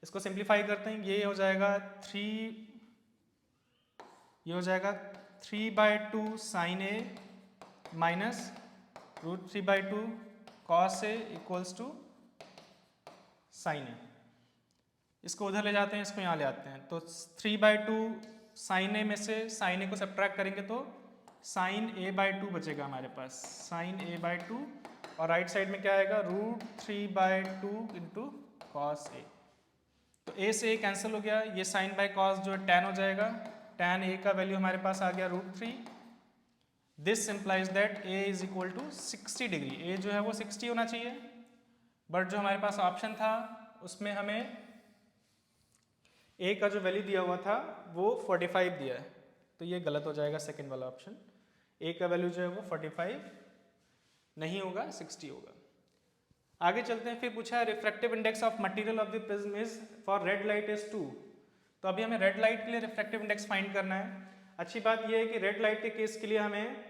इसको सिंप्लीफाई करते हैं, ये हो जाएगा 3/2 sine A minus √3/2 cos A equals to sine A। इसको उधर ले जाते हैं, इसको यहाँ ले आते हैं, तो 3/2 साइन A में से साइन A को सब्ट्रैक्ट करेंगे तो साइन A/2 बचेगा हमारे पास, साइन A/2, और राइट साइड में क्या आएगा, √3/2 इंटू कॉस A। तो A से A कैंसिल हो गया, ये साइन बाय कॉस जो है tan हो जाएगा, tan A का वैल्यू हमारे पास आ गया √3। This implies that A is equal to 60 degree, A जो है वो 60 होना चाहिए, बट जो हमारे पास ऑप्शन था उसमें हमें A का जो वैल्यू दिया हुआ था वो 45 दिया है, तो ये गलत हो जाएगा सेकेंड वाला ऑप्शन। A का वैल्यू जो है वो 45 नहीं होगा, 60 होगा। आगे चलते हैं, फिर पूछा है refractive index of material of the prism is for red light is 2। तो अभी हमें रेड लाइट के लिए रिफ्रैक्टिव इंडेक्स फाइंड करना है। अच्छी बात यह है कि रेड लाइट के केस के लिए हमें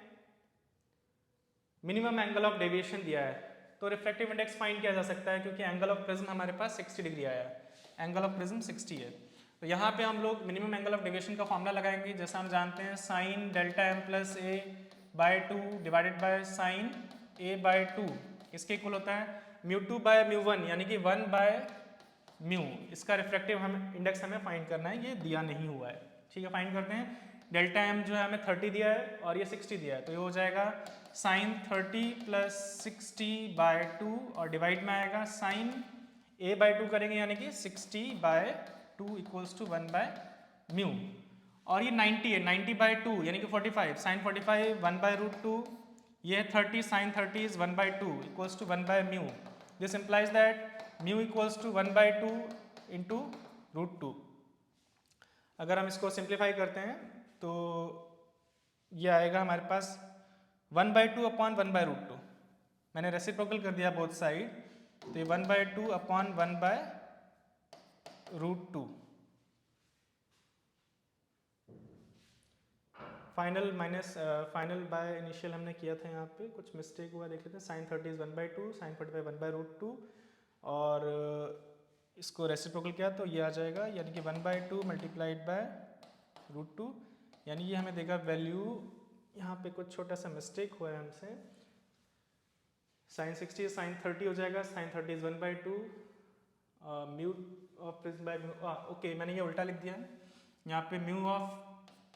मिनिमम एंगल ऑफ डेविएशन दिया है, तो रिफ्रैक्टिव इंडेक्स फाइंड किया जा सकता है, क्योंकि एंगल ऑफ प्रिज्म हमारे पास 60 डिग्री आया है, एंगल ऑफ प्रिज्म 60 है। तो यहाँ पे हम लोग मिनिमम एंगल ऑफ डेविएशन का फॉर्मूला लगाएंगे, जैसा हम जानते हैं sine delta m plus A/2 divided by sign A/2 इसके इक्वल होता है μ2/μ1 यानी कि 1/μ। इसका रिफ्रैक्टिव इंडेक्स हमें फाइंड करना है, ये दिया नहीं हुआ है, ठीक है। फाइंड करते हैं, डेल्टा m जो है हमें 30 दिया है और ये 60 दिया है, तो ये हो जाएगा साइन 30 प्लस 60/2 और डिवाइड में आएगा साइन A/2 करेंगे यानी कि 60/2 इक्वल्स टू 1/μ, और ये 90 है, 90/2 यानी कि 45, साइन 45 1/√2, ये 30 sine 30 is 1/2 equals to 1/μ। This implies that μ equals to 1/2 into √2। अगर हम इसको सिंप्लीफाई करते हैं तो ये आएगा हमारे पास 1/2 अपॉन 1/√2। मैंने रेसिप्रोकल कर दिया बोथ साइड, तो ये 1/2 upon 1/√2। Final minus final by initial हमने किया था, यहाँ पे कुछ मिस्टेक हुआ, देख लेते हैं। साइन 30 इज 1/2, साइन 45 1/√2, और इसको रेसिप्रोकल किया तो ये आ जाएगा, यानी कि 1/2 मल्टीप्लाइड बाय √2, यानी ये हमें देगा वैल्यू, यहाँ पे कुछ छोटा सा मिस्टेक हुआ है हमसे, साइन 60 साइन 30 हो जाएगा, sine 30 is 1/2 mu of prism by mu, okay मैंने ये उल्टा लिख दिया है, यहाँ पे mu of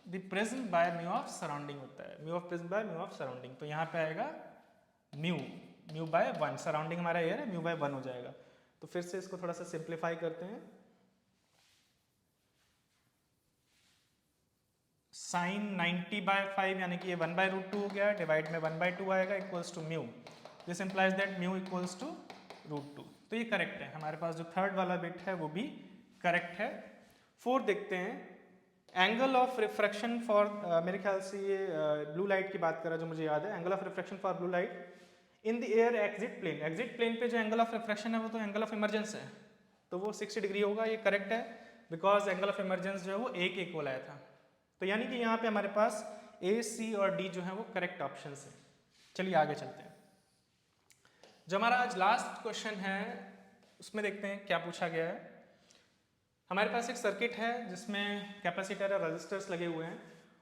the prism by mu of surrounding होता है, mu of prism by mu of surrounding, तो यहाँ पे आएगा म्यू बाय 1, सराउंडिंग हमारा एयर है, म्यू बाय 1 हो जाएगा। तो फिर से इसको थोड़ा सा सिंप्लीफाई करते हैं, साइन 90/5 यानी कि ये 1/√2 हो गया, डिवाइड में 1/2 आएगा equals to mu. This implies that mu equals to √2। तो ये करेक्ट है, हमारे पास जो थर्ड वाला बिट है वो भी करेक्ट है। फोर्थ देखते हैं, एंगल ऑफ रिफ्रैक्शन फॉर, मेरे ख्याल से ये ब्लू लाइट की बात कर रहा है जो मुझे याद है, angle of refraction for blue light in the air exit plane. Exit plane पे जो एंगल ऑफ रिफ्रैक्शन है वो तो एंगल ऑफ इमरजेंस है, तो वो 60 डिग्री होगा। ये करेक्ट है बिकॉज एंगल ऑफ इमरजेंस जो है वो ए के इक्वल आया था। तो यानी कि यहाँ पे हमारे पास ए, सी और डी जो है वो करेक्ट ऑप्शन है। चलिए आगे चलते हैं। जो हमारा आज लास्ट क्वेश्चन है उसमें देखते हैं क्या पूछा गया है। हमारे पास एक सर्किट है जिसमें कैपेसिटर और रजिस्टर्स लगे हुए हैं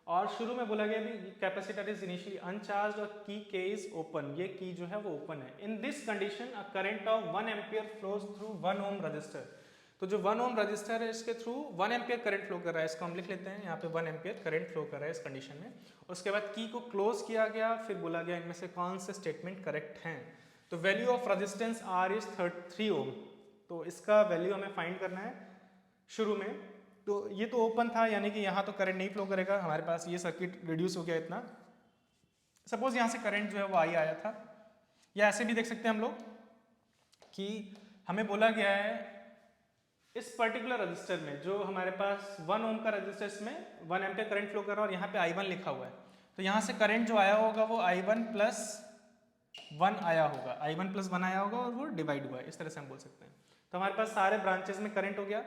और शुरू में बोला गया भी कैपेसिटर इज इनिशियली अनचार्ज और की के इज ओपन। ये की जो है वो ओपन है। In this condition a current of 1 ampere flows through 1 ohm resistor. तो जो 1 ओम रजिस्टर है इसके थ्रू 1 एम्पियर करंट फ्लो कर रहा है। इसको हम लिख लेते हैं यहाँ पे 1 एम्पियर करंट फ्लो कर रहा है इस कंडीशन में। उसके बाद की को क्लोज किया गया, फिर बोला गया इनमें से कौन से स्टेटमेंट करेक्ट हैं। तो value of resistance R is 3 ओम। तो इसका वैल्यू हमें फाइंड करना है शुरू में। तो ये तो ओपन था यानी कि यहाँ तो करंट नहीं फ्लो करेगा। हमारे पास ये सर्किट रिड्यूस हो गया इतना। सपोज यहाँ से करंट जो है वो आई आया था, या ऐसे भी देख सकते हैं हम लोग कि हमें बोला गया है इस पर्टिकुलर रजिस्टर में जो हमारे पास 1 ओम का रजिस्टर, इसमें 1 एम्पियर करंट फ्लो कर रहा है और यहाँ पे I1 लिखा हुआ है। तो यहाँ से करंट जो आया होगा वो I1 + 1 आया होगा, I1 + 1 आया होगा और वो डिवाइड हुआ है, इस तरह से हम बोल सकते हैं। तो हमारे पास सारे ब्रांचेस में करंट हो गया।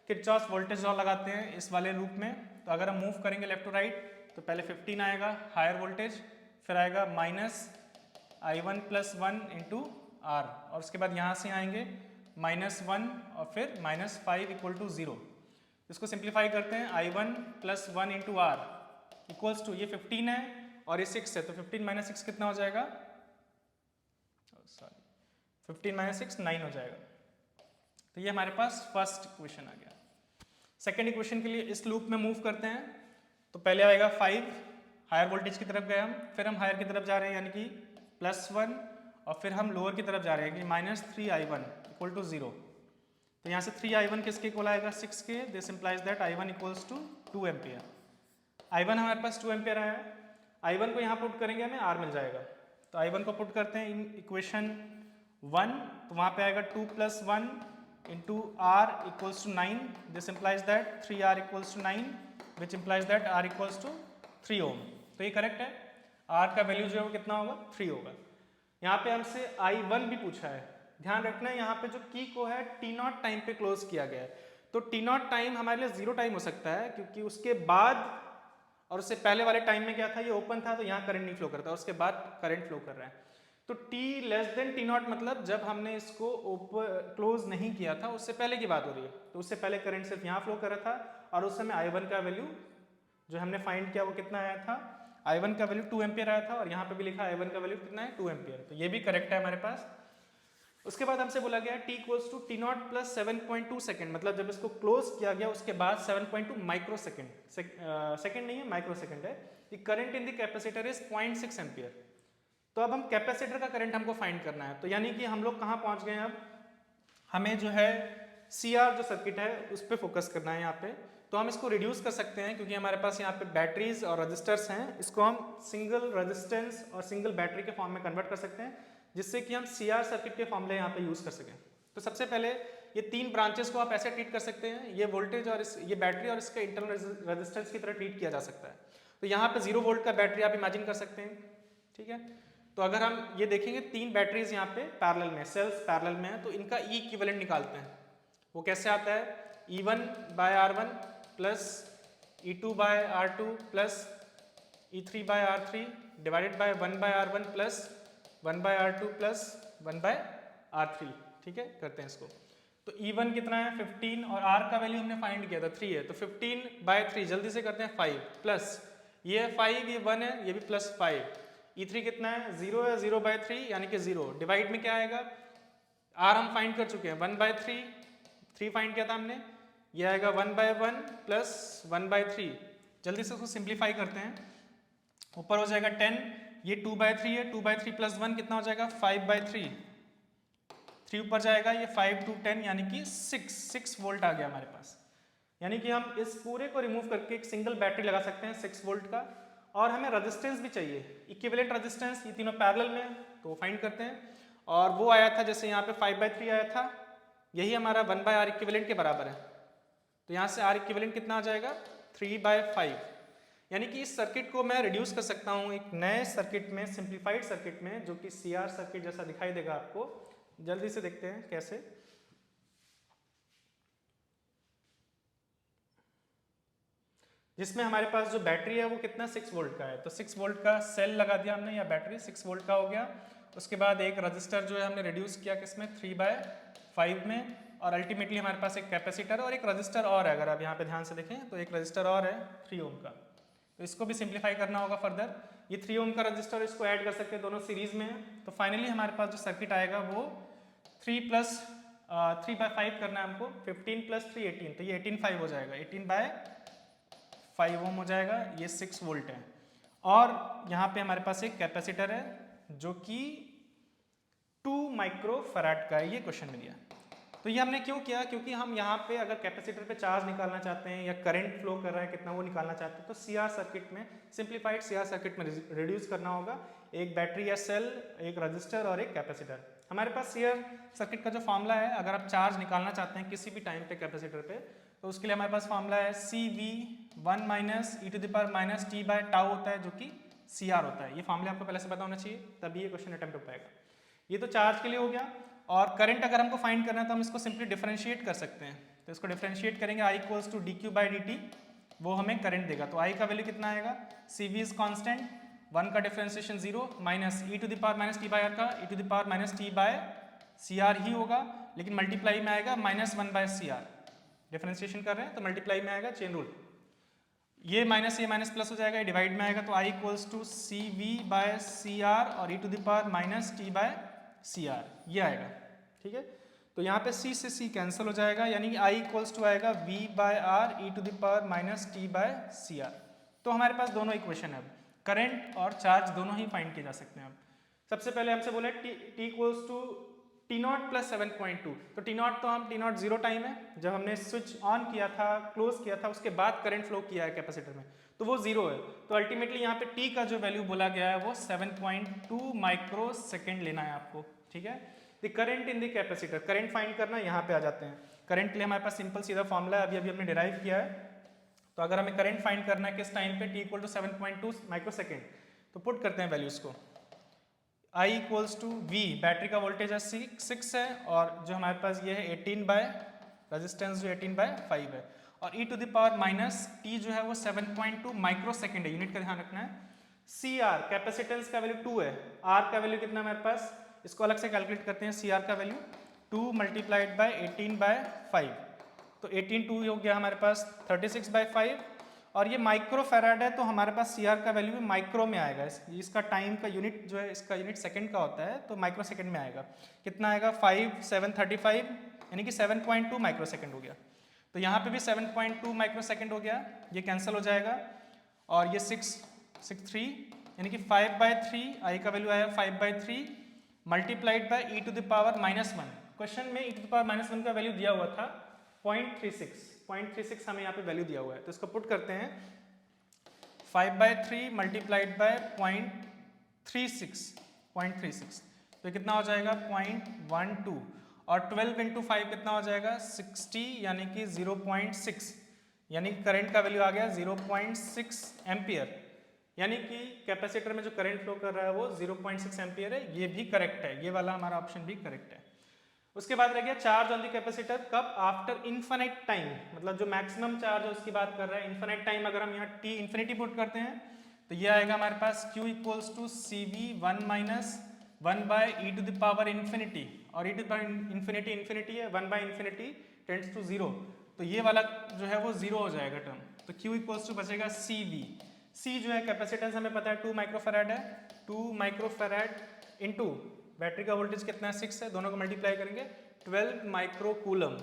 किरचॉफ वोल्टेज लॉ लगाते हैं इस वाले लूप में। तो अगर हम मूव करेंगे लेफ्ट टू राइट तो पहले 15 आएगा हायर वोल्टेज, फिर आएगा -I1 + 1 × R और उसके बाद यहाँ से आएंगे -1 और फिर -5 = 0। इसको सिंप्लीफाई करते हैं, I1 + 1 × R इक्वल्स टू, ये 15 है और ये 6 है, तो 15 - 6 कितना हो जाएगा, सॉरी 15 - 6 9 हो जाएगा। तो ये हमारे पास फर्स्ट इक्वेशन आ गया। सेकेंड इक्वेशन के लिए इस लूप में मूव करते हैं। तो पहले आएगा 5, हायर वोल्टेज की तरफ गए हम, फिर हम हायर की तरफ जा रहे हैं यानी कि +1 और फिर हम लोअर की तरफ जा रहे हैं कि -3I1 = 0। तो यहाँ से 3I1 किसके इक्वल आएगा, 6 के। This implies that I1 = 2 ampere. I1 हमारे पास 2 एम्पियर आया है। I1 को यहाँ पुट करेंगे हमें R मिल जाएगा। तो I1 को पुट करते हैं इन इक्वेशन 1, तो वहाँ पे आएगा 2 + 1 × R = 9। This implies that 3R = 9 which implies that R = 3 ओम। तो ये करेक्ट है। R का वैल्यू जो है वो कितना होगा, 3 होगा। यहाँ पे हमसे I1 भी पूछा है। ध्यान रखना है यहाँ पे जो की को है T0 टाइम पे क्लोज किया गया है। तो T0 टाइम हमारे लिए 0 टाइम हो सकता है क्योंकि उसके बाद और उससे पहले वाले टाइम में क्या था, ये ओपन था तो यहाँ करंट नहीं फ्लो करता, उसके बाद करंट फ्लो कर रहा है। तो T < T0 मतलब जब हमने इसको ओपन क्लोज नहीं किया था उससे पहले की बात हो रही है। तो उससे पहले करंट सिर्फ यहाँ फ्लो कर रहा था और उस समय I1 का वैल्यू जो हमने फाइंड किया वो कितना आया था, I1 का वैल्यू 2 एम्पियर आया था और यहाँ पे भी लिखा I1 का वैल्यू कितना है, 2 एम्पियर। तो ये भी करेक्ट है हमारे पास। उसके बाद हमसे बोला गया T = T0 + 7.2 सेकेंड, मतलब जब इसको क्लोज किया गया उसके बाद 7.2 माइक्रो सेकेंड, सेकेंड नहीं है माइक्रो सेकेंड है। The current in the capacitor is 0.6 ampere. तो अब हम कैपेसिटर का करंट हमको फाइंड करना है। तो यानी कि हम लोग कहाँ पहुँच गए हैं, अब हमें जो है CR जो सर्किट है उस पर फोकस करना है यहाँ पे। तो हम इसको रिड्यूस कर सकते हैं क्योंकि हमारे पास यहाँ पे बैटरीज और रजिस्टर्स हैं। इसको हम सिंगल रेजिस्टेंस और सिंगल बैटरी के फॉर्म में कन्वर्ट कर सकते हैं जिससे कि हम CR सर्किट के फॉर्मूले यहाँ पे यूज कर सकें। तो सबसे पहले ये 3 ब्रांचेस को आप ऐसे ट्रीट कर सकते हैं, ये वोल्टेज और ये बैटरी और इसके इंटरनल रेजिस्टेंस की तरह ट्रीट किया जा सकता है। तो यहाँ पे 0 वोल्ट का बैटरी आप इमेजिन कर सकते हैं, ठीक है। तो अगर हम ये देखेंगे 3 बैटरीज यहाँ पे पैरेलल में, सेल्स पैरेलल में है, तो इनका E इक्विवेलेंट निकालते हैं। वो कैसे आता है, E1/R1 + E2/R2 + E3/R3 divided by 1/R1 + 1/R2 + 1/R3, ठीक है। करते हैं इसको। तो E1 कितना है 15 और R का वैल्यू हमने फाइंड किया था 3 है, तो 15/3 जल्दी से करते हैं 5 प्लस ये 5, ये 1 है, ये भी +5। E3 कितना है 0 है, 0/3 यानी कि 0 डिवाइड में क्या आएगा, R हम फाइंड कर चुके हैं 1/3, 3 फाइंड किया था हमने, ये आएगा 1/1 + 1/3। जल्दी से उसको सिंप्लीफाई करते हैं, ऊपर हो जाएगा 10, ये 2/3 है, 2/3 + 1 कितना हो जाएगा 5/3, 3 ऊपर जाएगा, ये 5 × 10 यानी कि 6 वोल्ट आ गया हमारे पास। यानी कि हम इस पूरे को रिमूव करके एक सिंगल बैटरी लगा सकते हैं 6 वोल्ट का, और हमें रेजिस्टेंस भी चाहिए, इक्विवेलेंट रेजिस्टेंस, ये तीनों पैरेलल में तो फाइंड करते हैं। और वो आया था जैसे यहाँ पे 5/3 आया था, यही हमारा 1/R इक्विवेलेंट के बराबर है। तो यहाँ से R इक्विवेलेंट कितना आ जाएगा 3/5, यानी कि इस सर्किट को मैं रिड्यूस कर सकता हूँ एक नए सर्किट में, सिंप्लीफाइड सर्किट में, जो कि CR सर्किट जैसा दिखाई देगा आपको। जल्दी से देखते हैं कैसे। जिसमें हमारे पास जो बैटरी है वो कितना 6 वोल्ट का है, तो 6 वोल्ट का सेल लगा दिया हमने, या बैटरी 6 वोल्ट का हो गया। उसके बाद एक रजिस्टर जो है हमने रिड्यूस किया किसमें 3/5 में, और अल्टीमेटली हमारे पास एक कैपेसिटर और एक रजिस्टर और है। अगर आप यहाँ पे ध्यान से देखें तो एक रजिस्टर और है 3 ओम का, तो इसको भी सिंप्लीफाई करना होगा फर्दर। ये 3 ओम का रजिस्टर, इसको ऐड कर सकते हैं, दोनों सीरीज में है। तो फाइनली हमारे पास जो सर्किट आएगा वो 3/5 करना है हमको, 15 + 3 18, तो ये 18/5 हो जाएगा, 18/5 ओम हो जाएगा। ये 6 वोल्ट है, और यहाँ पे हमारे पास एक कैपेसिटर है जो कि 2 माइक्रोफैराड का है, ये क्वेश्चन में दिया। तो ये हमने क्यों किया, क्योंकि हम यहाँ पे अगर कैपेसिटर पे चार्ज निकालना चाहते हैं या करंट फ्लो कर रहा है कितना वो निकालना चाहते हैं, तो CR सर्किट में, सिंप्लीफाइड CR सर्किट में रिड्यूस करना होगा। एक बैटरी या सेल, एक रजिस्टर और एक कैपेसिटर। हमारे पास CR सर्किट का जो फॉर्मूला है, अगर आप चार्ज निकालना चाहते हैं किसी भी टाइम पे कैपेसिटर पे, तो उसके लिए हमारे पास फॉर्मूला है CV1 - e⁻ t/τ होता है, जो कि CR होता है। ये फॉर्मूला आपको पहले से पता होना चाहिए, तभी ये क्वेश्चन अटेम्प्ट हो पाएगा। ये तो चार्ज के लिए हो गया। और करंट अगर हमको फाइंड करना है तो हम इसको सिंपली डिफरेंशिएट कर सकते हैं। तो इसको डिफरेंशिएट करेंगे, I = dq/dt, वो हमें करंट देगा। तो I का वैल्यू कितना आएगा, CV इज कांस्टेंट, 1 का डिफरेंशिएशन 0, माइनस e⁻ t/r का e⁻ t/CR ही होगा, लेकिन मल्टीप्लाई में आएगा -1/CR। डिफरेंशिएशन कर रहे हैं तो मल्टीप्लाई में आएगा, चेन रूल, ये माइनस प्लस हो जाएगा, ये डिवाइड में आएगा। तो I = CV/CR और e⁻ t/CR ये आएगा, ठीक है। तो यहाँ पे C से C कैंसिल हो जाएगा, यानी कि I = आएगा V/R e⁻ t/CR। तो हमारे पास दोनों इक्वेशन है, करंट और चार्ज दोनों ही फाइंड किए जा सकते हैं। अब सबसे पहले हमसे बोले T = T0 + 7.2, तो T0 तो हम T0 0 टाइम है, जब हमने स्विच ऑन किया था, क्लोज किया था, उसके बाद करंट फ्लो किया है कैपेसिटर में, तो वो 0 है। तो अल्टीमेटली यहाँ पे T का जो वैल्यू बोला गया है वो 7.2 माइक्रोसेकेंड लेना है आपको, ठीक है। The current in the capacitor, current find करना, यहाँ पे आ जाते हैं। करंट के लिए हमारे पास सिंपल सीधा फॉर्मूला है, अभी हमने डिराइव किया है। तो अगर हमें करंट फाइंड करना है किस टाइम पे, T = 7.2 माइक्रोसेकेंड, तो पुट करते हैं वैल्यूज को। I = V, बैटरी का वोल्टेज है 6 है, और जो हमारे पास ये है 18 रेजिस्टेंस जो 18/5 है, और e⁻t जो है वो 7.2 माइक्रोसेकेंड है, यूनिट का ध्यान रखना है। CR कैपेसिटेंस का वैल्यू 2 है, R का वैल्यू कितना हमारे पास, इसको अलग से कैलकुलेट करते हैं। CR का वैल्यू 2 × 18/5, तो 18 2 हो गया हमारे पास 36/5, और ये माइक्रोफैराड है, तो हमारे पास CR का वैल्यू भी माइक्रो में आएगा। इसका टाइम का यूनिट जो है, इसका यूनिट सेकंड का होता है, तो माइक्रो सेकंड में आएगा। कितना आएगा 5 7 35, यानी कि 7.2 माइक्रोसेकंड हो गया। तो यहाँ पे भी 7.2 माइक्रोसेकंड हो गया, ये कैंसिल हो जाएगा, और ये 3, यानी कि 5/3, I का वैल्यू आया 5/3 मल्टीप्लाइड बाय e⁻−1। क्वेश्चन में e⁻−1 का वैल्यू दिया हुआ था 0.36 हमें यहाँ पे वैल्यू दिया हुआ है, तो इसको पुट करते हैं। 5/3 मल्टीप्लाइड बाय 0.36, तो कितना हो जाएगा 0.12, और 12 × 5 कितना हो जाएगा 60, यानी कि 0.6, यानी कि करंट का वैल्यू आ गया 0.6 एम्पियर, यानी कि कैपेसिटर में जो करंट फ्लो कर रहा है वो 0.6 एम्पियर है। ये भी करेक्ट है, ये वाला हमारा ऑप्शन भी करेक्ट है। उसके बाद रह गया चार्ज ऑन द कैपेसिटर कब, आफ्टर इन्फिनिट टाइम, मतलब जो मैक्सिमम चार्ज है उसकी बात कर रहा है। इन्फिनिट टाइम अगर हम यहाँ t इन्फिनिटी पुट करते हैं तो ये आएगा हमारे पास Q = CV1 - 1/e⁻∞, और e⁻∞ है, 1/∞ टेंड्स टू 0, तो ये वाला जो है वो 0 हो जाएगा टर्म। तो Q = बचेगा CV। C जो है कैपेसिटेंस हमें पता है 2 माइक्रोफैराड है, 2 माइक्रोफैराड इनटू बैटरी का वोल्टेज कितना है 6 है, दोनों को मल्टीप्लाई करेंगे 12 माइक्रोकूलम,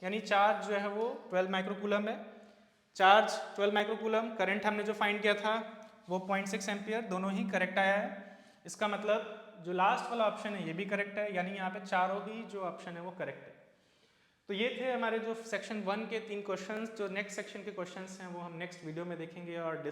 यानी चार्ज जो है वो 12 माइक्रोकूलम है। चार्ज 12 माइक्रोकूलम, करंट हमने जो फाइंड किया था वो 0.6 एम्पियर, दोनों ही करेक्ट आया है। इसका मतलब जो लास्ट वाला ऑप्शन है ये भी करेक्ट है, यानी यहाँ पे चारों ही जो ऑप्शन है वो करेक्ट है। तो ये थे हमारे जो सेक्शन 1 के 3 क्वेश्चंस। जो नेक्स्ट सेक्शन के क्वेश्चंस हैं वो हम नेक्स्ट वीडियो में देखेंगे और